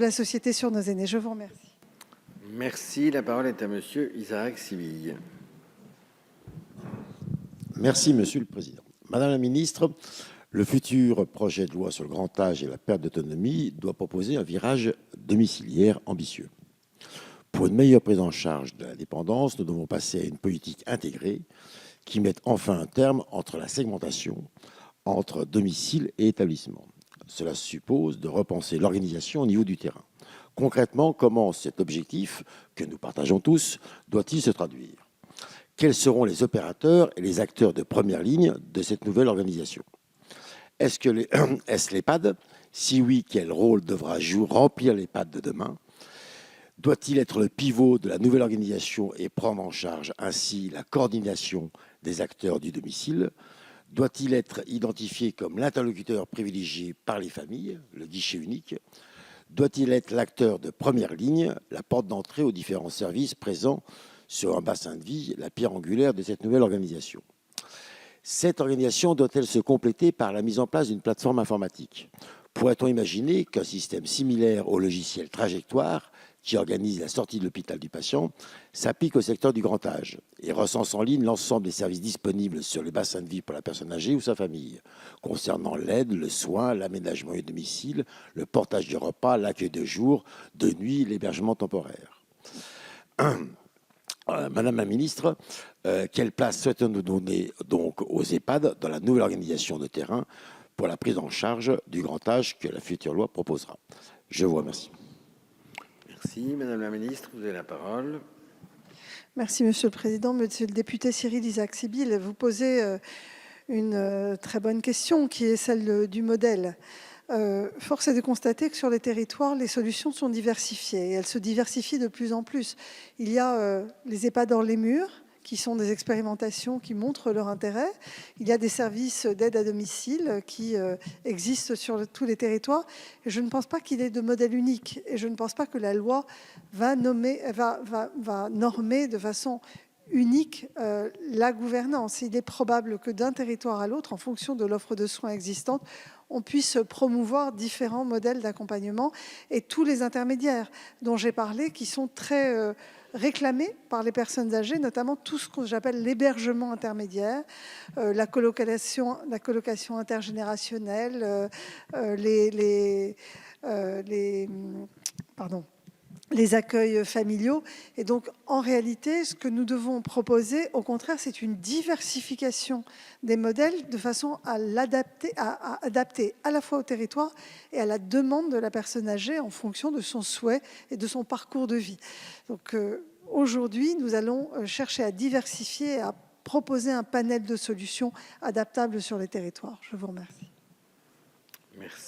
la société sur nos aînés. Je vous remercie. Merci. La parole est à Monsieur Isaac Sibille. Merci, Monsieur le Président. Madame la Ministre, le futur projet de loi sur le grand âge et la perte d'autonomie doit proposer un virage domiciliaire ambitieux. Pour une meilleure prise en charge de la dépendance, nous devons passer à une politique intégrée qui mette enfin un terme entre la segmentation entre domicile et établissement. Cela suppose de repenser l'organisation au niveau du terrain. Concrètement, comment cet objectif, que nous partageons tous, doit-il se traduire ? Quels seront les opérateurs et les acteurs de première ligne de cette nouvelle organisation ? Est-ce l'EHPAD ? Si oui, quel rôle devra remplir l'EHPAD de demain ? Doit-il être le pivot de la nouvelle organisation et prendre en charge ainsi la coordination des acteurs du domicile ? Doit-il être identifié comme l'interlocuteur privilégié par les familles, le guichet unique ? Doit-il être l'acteur de première ligne, la porte d'entrée aux différents services présents sur un bassin de vie, la pierre angulaire de cette nouvelle organisation ? Cette organisation doit-elle se compléter par la mise en place d'une plateforme informatique ? Pourrait-on imaginer qu'un système similaire au logiciel Trajectoire, qui organise la sortie de l'hôpital du patient, s'applique au secteur du grand âge et recense en ligne l'ensemble des services disponibles sur les bassins de vie pour la personne âgée ou sa famille, concernant l'aide, le soin, l'aménagement du domicile, le portage du repas, l'accueil de jour, de nuit, l'hébergement temporaire. Madame la Ministre, quelle place souhaitons-nous donner donc aux EHPAD dans la nouvelle organisation de terrain pour la prise en charge du grand âge que la future loi proposera ? Je vous remercie. Merci. Madame la Ministre, vous avez la parole. Merci, Monsieur le Président. Monsieur le député Cyril Isaac Sibille, vous posez une très bonne question qui est celle du modèle. Force est de constater que sur les territoires, les solutions sont diversifiées et elles se diversifient de plus en plus. Il y a les EHPAD hors les murs, qui sont des expérimentations qui montrent leur intérêt. Il y a des services d'aide à domicile qui existent sur tous les territoires. Et je ne pense pas qu'il y ait de modèle unique. Et je ne pense pas que la loi va normer de façon unique la gouvernance. Il est probable que d'un territoire à l'autre, en fonction de l'offre de soins existante, on puisse promouvoir différents modèles d'accompagnement et tous les intermédiaires dont j'ai parlé qui sont très réclamés par les personnes âgées, notamment tout ce que j'appelle l'hébergement intermédiaire, la colocation intergénérationnelle, les accueils familiaux. Et donc, en réalité, ce que nous devons proposer, au contraire, c'est une diversification des modèles de façon à adapter à la fois au territoire et à la demande de la personne âgée en fonction de son souhait et de son parcours de vie. Donc, aujourd'hui, nous allons chercher à diversifier et à proposer un panel de solutions adaptables sur les territoires. Je vous remercie. Merci.